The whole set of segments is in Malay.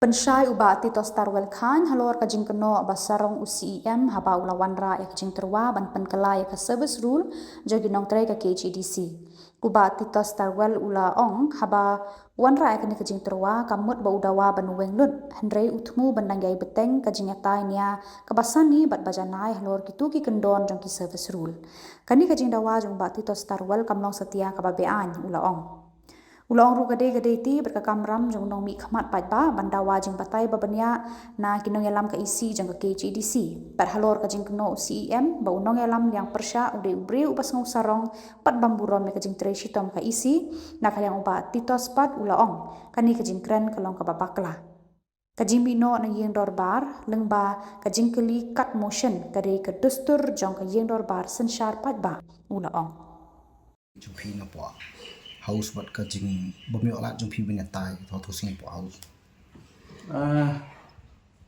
Pynshai uba Titosstarwell khan Halor ka Jingkynnoh ba Sarong UCEM haba ulawan ra ya Jingterwa ban Pynkalai ka service rule jogi nong trai ka KGDC. Kuba Titosstarwell ula ong haba wanra ya kini ka Jingterwa kamut ba udawa ban wengnut hendrei utmu bandang yai beteng ka Jingatai nia kabasani bat bajanai Halor kitu ki kendon jong ki service rule. Kani ka Jingdawa jong ba Titosstarwell kamlong setia ka babean ula ong. Ulang ru gede ti berkakamram jong nong mi khmat pat ba bandawa jing batai babanya na kinong yalam ka isi jong ka KGDC par Halor ka Jingkynnoh CEM ba unong yalam yang persya ude ubre ubas ngau sarong pat bamburon me ka jing tre shitom ka isi na kalyang uba Titos pat ulaong kani ka jingkren kalong ka babakla ka Jingkynnoh na yeng dorbar lengba ka jingkeli cut motion kade ka dustur jong ka yeng dorbar sensyar pat ba ulaong jumpi na po house buat ka jing bumi olat jumpi banyak tai thau sing po house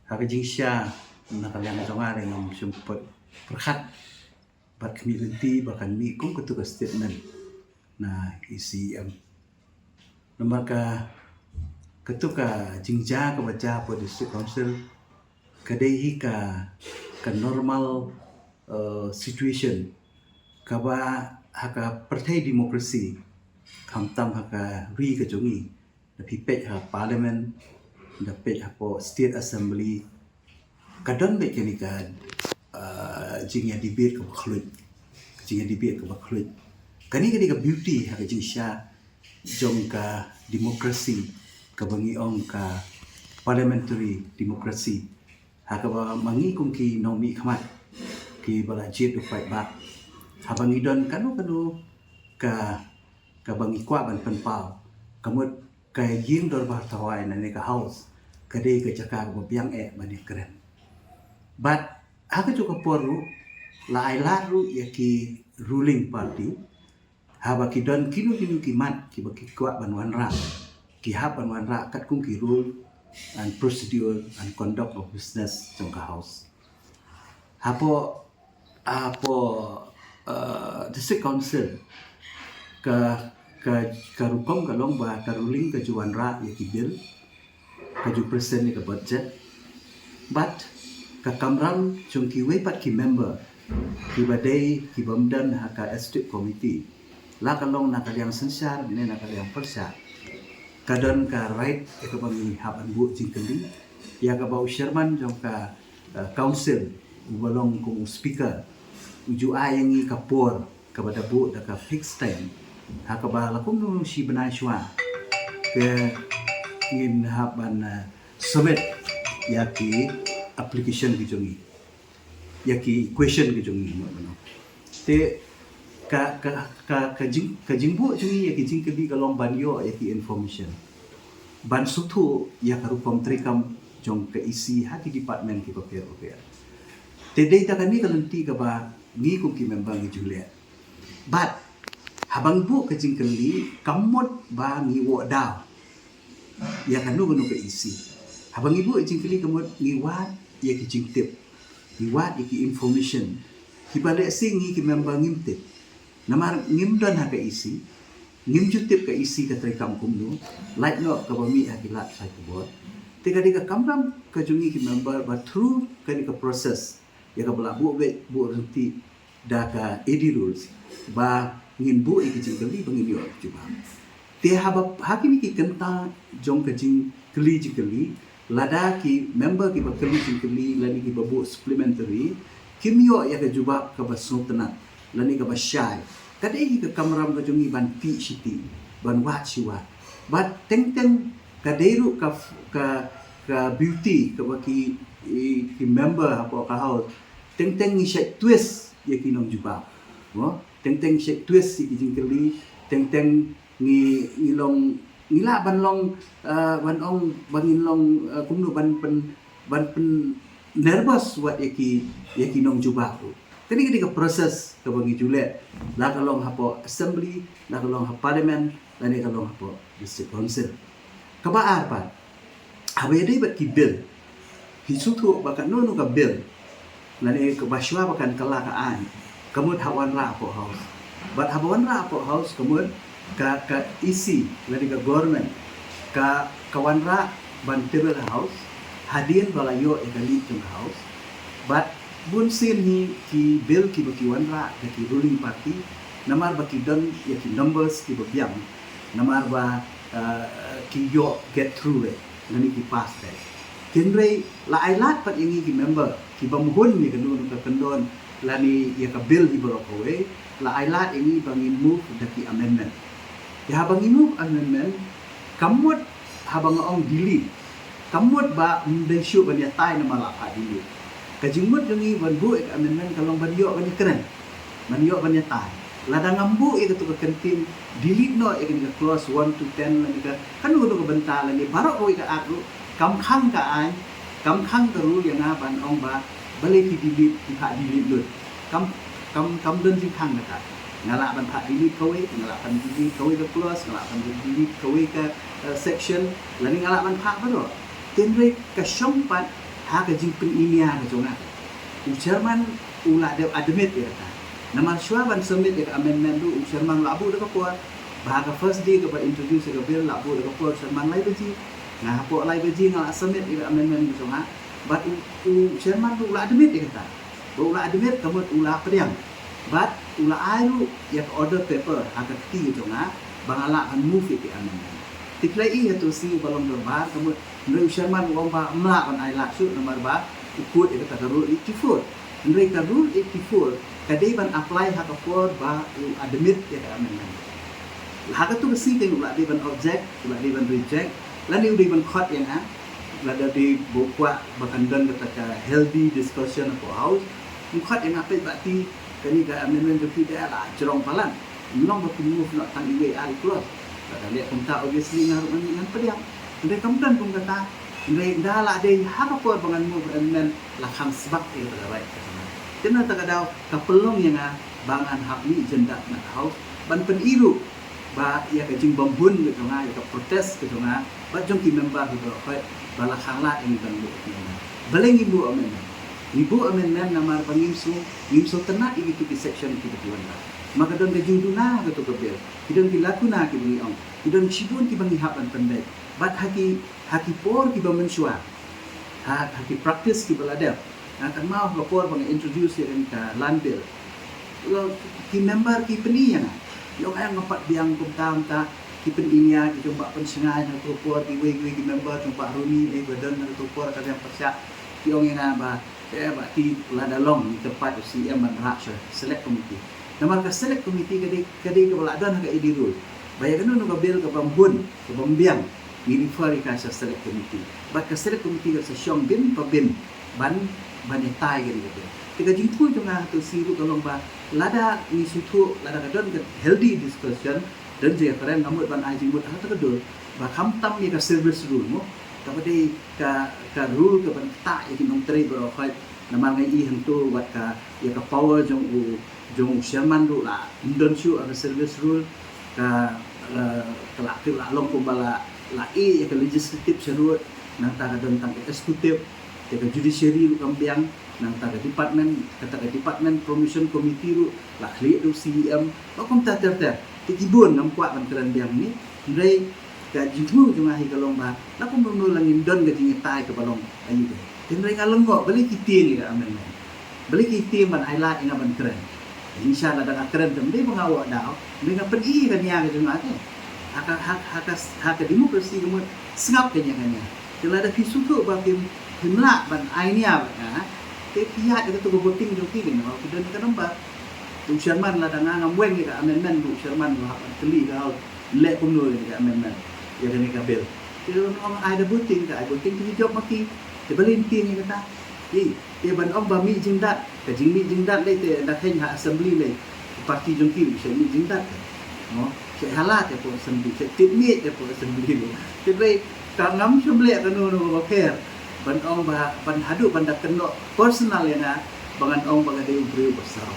haka jingsha na kalyang jonga ring nom sumpet perkhat bat community bahkan mi kum ketua statement na ECM nomor ka ketua jingja ka baca po district council kadai ka normal situation ka ba haka partai demokrasi kamtam haka ri ka jongi na pipet ha parliament da pet ha po state assembly kadon be kini ka jingya debate ka khlut jingya debate ka khlut kani ka beauty ha ka jingsha jong ka demokrasi ka bangi ong ka parliamentary democracy ha ka ba mangi kung ki nomi khmat ki bala jet upai ba ha bangi don kanu ka bangi kwa ban penpau kamut ka ying dor bar tawai na ne ka house kade ka jaka ko biang bani keren but aga juga poru la ai laru yaki ruling party haba ki don kinu ki mat ki baki kwa ban wanra ki hab ban wanra kat kum ki rule and procedure and conduct of business trong ka house apo district council ka rukom ka long ba ka ruling ka juan ra ya ki bill ka ju present ni ka budget but ka kamram chung ki we pat ki member ki badai ki bamdan ha ka estate committee la ka long na ka yang sensar ne na ka yang persa ka don ka right ka bangi haban bu jingkeli ya ka bau chairman jong ka council ubalong kung speaker uju ayangi ka por ka badabu da ka fixed time hakaba lakum nu si benai shwa ke in haban submit yaki application ki jongi yaki question ki jongi no te ka jingbu jongi yaki jingkeli kalong banyo yaki information ban sutu ya karukom trikam jong ke isi haki department ki paper te data kani kalenti ka ba ni ku ki member ki Juliet but habang bu ke jingkeli kamot ba ngi wo daw ya kanu ke isi habang ibu jingkeli kamot ngi wat ya ki jingtip ngi wat ya ki information ki bale sing ngi ki member ngimtip namar ngimdon ha ke isi ngimjutip ke isi ka trekam kumnu like no ka bami ha ki lat sai Khubor tika kamram ka jungi ki member ba through ka process ya ka bala bu renti da ka edi rules ba ngin bu iki jingkeli bangin yo cuba te haba hakini ki kenta jong ka jingkeli lada ki member ki bakeli jingkeli lani ki babu supplementary kimyo ya ka juba ka basutna lani ka basyai kade ki ka kamram ka jongi ban pi siti ban wat siwa but teng kaderu ka beauty ka baki ki member apa ka house teng ni shake twist ya ki nong juba no teng shake twist si jingkeli teng ngi long ngila ban long ban ong bangin long kumnu ban nervous wat yaki nong juba ko kani ka proses ka bangi Juliet la ka long hapo assembly la ka long ha parliament la ni ka long hapo district council ka ba arpa abe dai bat ki bill hisutu bakan no ka bill la ni ka baswa bakan kala ka an kamut hawan ra po house but hawan ra po house kamut ka isi lari ka government ka kawan ra ban table house hadian balayo ekali jung house but bun sin hi ki bill ki baki wanra ki ruling party namar baki don ya ki numbers ki babiam namar ba ki yo get through it ngani ki pass it tinre la ailat pat ingi ki member ki bamuhun ni kanun ka kandon lani ya ka bill hi borokowe la ailat ingi bangin move daki amendment ya bangin move amendment kamut habang ong delete kamut ba mdai syu ban ya tai nama la pa delete kajimut jungi ban bu ek amendment kalong ban yo ban keren ban yo ban ya tai lada ngambu ek tu ka kentin delete no ek ni ka clause 1 to 10 ni ka kanu tu ka benta la ni barok ko ka aku kam khang ka ai kam khang ka ru yang ban ong ba balik ki delete ki pa delete lut kam đơn jing khang ka ngala ban pa delete kowe ngala ban delete kowe ka clause ngala ban delete kowe ka section lani ngala ban pa ba do tenre ka syompat ha ka jing pen inia ka jonga u chairman ula de admit ya ta nama shwa ban submit ka amendment du u chairman labu de ka po ba ka first day ka ba introduce ka bill labu de ka po chairman lai beji na po lai beji ngala submit ka amendment ka jonga but u chairman ula admit ya ta ula admit ka mot ula pediang but ula airu ya order paper ha ka ti jonga bangala kan move ke amendment tiklai i tu si balong berbar kamu nrei chairman lomba mla kan ai lak su nomor ba ikut itu kata rule 84 nrei ka rule 84 kadai ban apply hak for ba admit ya ka amendment hak tu si kan ulah di ban object ulah di ban reject lani udah ban khot yang ha lada di bukwa bakan dan kata healthy discussion for house khot yang apa berarti kani ka amendment tu tidak lah cerong palan long ba move nak tang iwe ai close kata lihat kumta obviously ngaruh dengan pediam. Ndai kamdan kum kata ndai ndala dei haka por bangan mu amendment la kham sebab e bagai kata. Kena tak ada kapelong yang bangan hak ni jenda nak hau ban pen iru ba ya ka jing bambun ke tengah ya ka protes ke tengah ba jong ki member ke kai bala khangla ini ban bu. Baleng ibu amendment. Ibu amendment nama pangimsu tenak itu di section itu tuan lah. Maka don ke juduna ke tu kebel kidon ki lakuna ki bungi ong kidon sibun ki bangi hapan pendek bat haki por ki bamensua haki practice ki baladel akan mau ke por bang introduce yang ka landil lo ki member ki peni yang yo ayang ngapat biang kumtam ta ki peninya ki coba pensengai na tu por ki we ki member coba runi badan na tu por ka yang pasya ki ong yang ba ba ti ladalong di tempat CM man raksa select committee namar ka select committee kadi ka baladan ka idirul bayagan no ka bill ka bambun ka bambiang i-refer ka sa select committee but ka select committee ka sa Shillong bin pabin ban banetay gani ka tiga jingtu nga to siru kalong ba lada ni sutu lada ka don ka healthy discussion dan je karen ngamut ban ajing mut ha ta dul ba kamtam ni ka service rule mo kapade ka rule ka ban ta i nong tre bro khai namar ngai i hantu wat ka ya ka power jong chairman du la don shu ada service rule ka kelak long ko bala la ya ka legislative sharut nang ta don tang executive ya ka judiciary du kambiang nang ta department kata department promotion committee du la kli du CM ba kom ta ter tibun nam kwa ban keran biang ni ndai ka jimu juma hi kalong ba la kom no langin don ga jing tai ka balong ayu de ndai ngalenggo bali kitin ni ka amen bali kitin ban highlight ina ban keren insya Allah dah keren tu, dia mengawak dah. Mereka pergi kan yang ke jemaah tu. Hak demokrasi kemudian sengap kan yang ni. Kalau ada kisu tu bagi himla ban ainia bah. Tiap itu tu voting joki ni. Kalau kita ni kan nampak. Tu Sherman lah dah ngam kita amendment tu Sherman lah keli kau lek kumno ni amendment. Ya kan ni kabel. Kalau orang ada voting tu job maki. Tebalinti ni kata. Dia ban om ba mi jingdat ka jingmi jingdat le te da hen ha assembly le parti jongki se mi jingdat no se halat te po assembly se titmi te po assembly lo te le ka ngam semble ka no no ker ban om ba ban hadu ban da keno personal ya na bangan om ba de ubri besar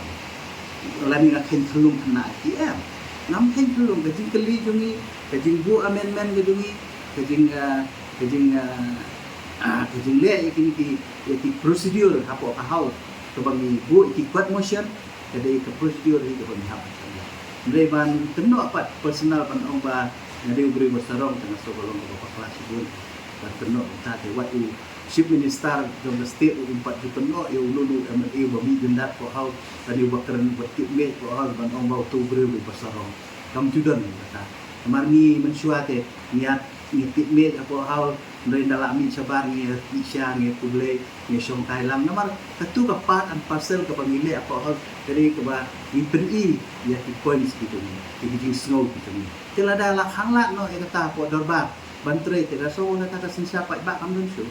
lani na ken thlum na ti em ngam ken thlum ka jing keli jongi ka jing bu amendment ka jongi ka jing le ki prosedur hapo ka haus to bangi bu ki kuat motion jadi ke prosedur ni ke bangi hap ndai ban teno apat personal pan ong ba ngade ubri Sarong tengah sokolong ko kelas pun ban penuh ta te wat u chief minister dong the state u empat di penuh eu lulu MLA bami gendat ko hau tadi bakran bertip me ko hau ban ong bau tu bre di Sarong kam judan kata marni mensuate niat ni tip me ko hau dari dalam mi sabar ni isya ni pulai ni song Thailand namar katu ka part and parcel ka pamilya apa hal jadi ke ba i ya ki points gitu ni ki snow gitu ni telada la hangla no e kata po dorba bantre te raso na kata sin siapa ba kam dun su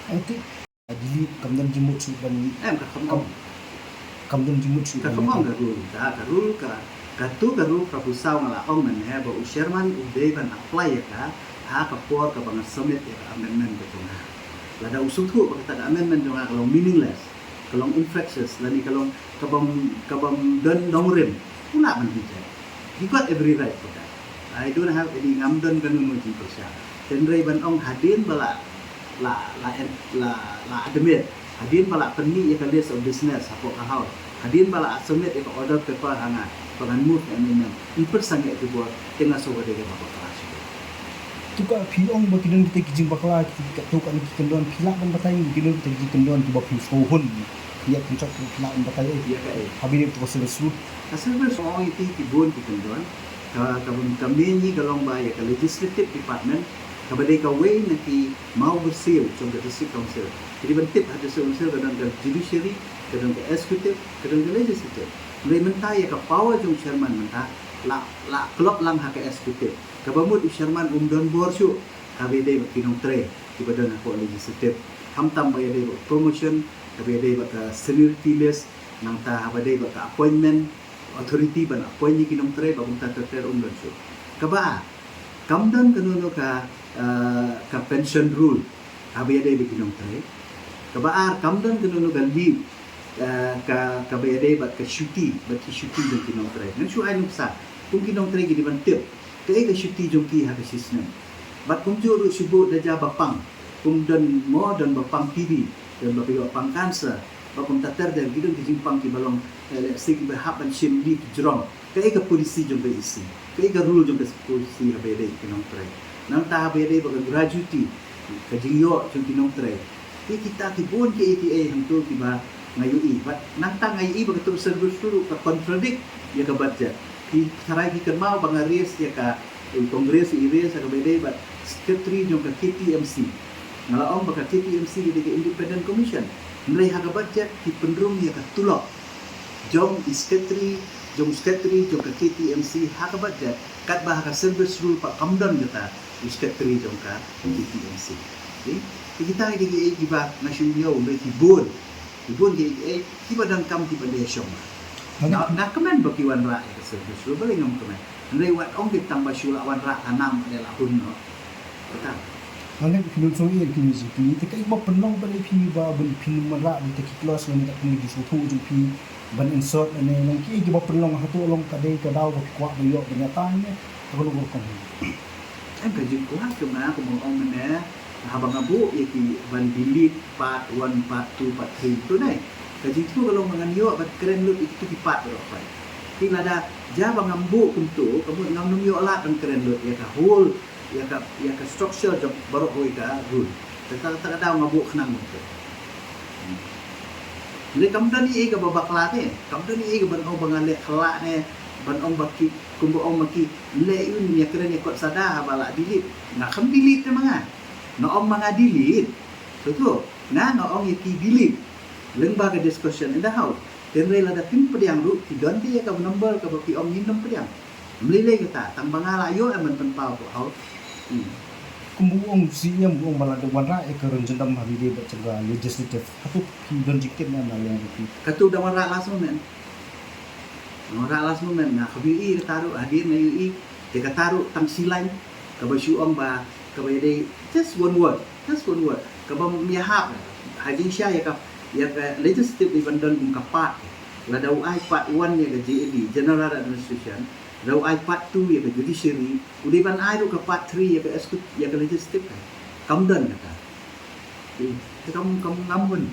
Nanti jadi kamdan jimut su ban ka khom kamdan jimut su ka khom ka rule ka rule ka tu ka rule ka pusau ngala ong men he ba u sherman u de ban apply ya ka ha ka por ka bang summit ya amendment betul na lada usut ku ba kata amendment jong kalau meaningless kalau infectious lani kalau kabang dan dongrim pula man bijak he got every right for that I don't have any ngamdan kanun mo jing persya tenrei ban ong hadin bala la admit hadin bala penni ya ka list of business apo ka hau hadin bala summit ya ka order paper hanga pangan move amendment in person ya tu buat tengah so gede ke apa tuka piong ba kinun kita kijing bakla kita tu kan kendon pila ban batai kinun kita kijing kendon tu ba pi sohun ya puncak pila ban batai ya ka habis itu selesai asal soong itu kibun kendon kami ni galong ba ya ka legislative department kabadai ka way na ki mau bersil trong ka district council jadi bentit ada council kadang ka judiciary kadang ka executive kadang ka legislative mulai mentah ya ka power jong chairman mentah la klub lang ha ka executive kabamut Sherman donbosco kabede kinong tre kibadan ako legislative hamtam bayade promotion kabede ka seniority list nang ta habade ka appointment authority ban appoint ni kinong tre bagong ta ter donbosco kaba kamdan kanuno ka pension rule kabede kinong tre kaba kamdan kanuno ka leave kabede ka shuti dong kinong tre nang shu ay nuksa kung kinong tre gidi ban tip kaya ka syuti jongki ha sistem bat kum juru sibuk daja bapang kum dan mo dan bapang TV dan bapang kanser bapang tatar dan gidong dijimpang ki balong sik berhap dan shim di jerong kaya ka polisi jong ka isi kaya ka rule jong ka polisi ha bede kinong tre nang ta bede bag gratuity ka jingyo jong kinong tre kita tibun ke ATA hantu tiba ngayu bat nang ta ngayu bag tu service dulu ka contradict ya ka budget sarai ki mau bangaris ya ka kongres iris ka bede but secretary jong ka KTMC ngalaong baka KTMC di independent commission mulai haga budget ki pendrung ya ka tulok jong secretary jong ka KTMC haga budget kat bah ka service rule pa kamdan kita secretary jong ka KTMC okay kita di ba nasional mulai tibun ki badang kam ti pandesong nak kemen bagi wan rak ya service lu boleh ngam kemen ndai wat ong kita tambah syula wan rak tanam adalah hunno kata Nanti film so ye kini zipi tekai ba penong ba pi ba ben film mara di teki kelas ni tak kini disutu ju pi ban insert ane nang ki ba penong ha tu long kadai ka daw ba kwa ba yo benyatanya kalau berkom ka jing ko ha ke ma ko mo ong ne habang abu ye ki ban delete part 1 part 2 part 3 tu nai kaji tu kalau mangan yo bat keren lut itu tipat ro pai tinggal ada ja bang ambu kuntu kamu ngam num yo la kan keren lut ya ka whole ya ka structure job baru hoi ka rule tak ada ngabu khnang tu le kam dan ni ka babak la te kam dan ni ka ban ong bangale khla ne ban ong baki kumbu ong maki le yun ya keren ya kot sada bala delete na kham delete manga no ong manga delete tu na no ong ya ki delete lengba ke discussion in the house tenrei la da tim pediang ru ti don ti ka number ka baki om nin pediang mlile kita tang bangala yo aman penpau ko house kumbuong siam buong malado wara e karon jendam hari dia baca legislative atau pi don jikin na yang pi katu da wara last moment na khabi taru hadir na ui te ka taru tang silai ka ba syuong ba ka ba dei just one word ka ba miyahap hajin sya ya ka legislative dibandan kung kapat la daw ay part 1 ya ka GAD General Administration daw ay part 2 ya ka Judiciary uliban ay ka part 3 ya ka legislative kamdan kata kamu ngambun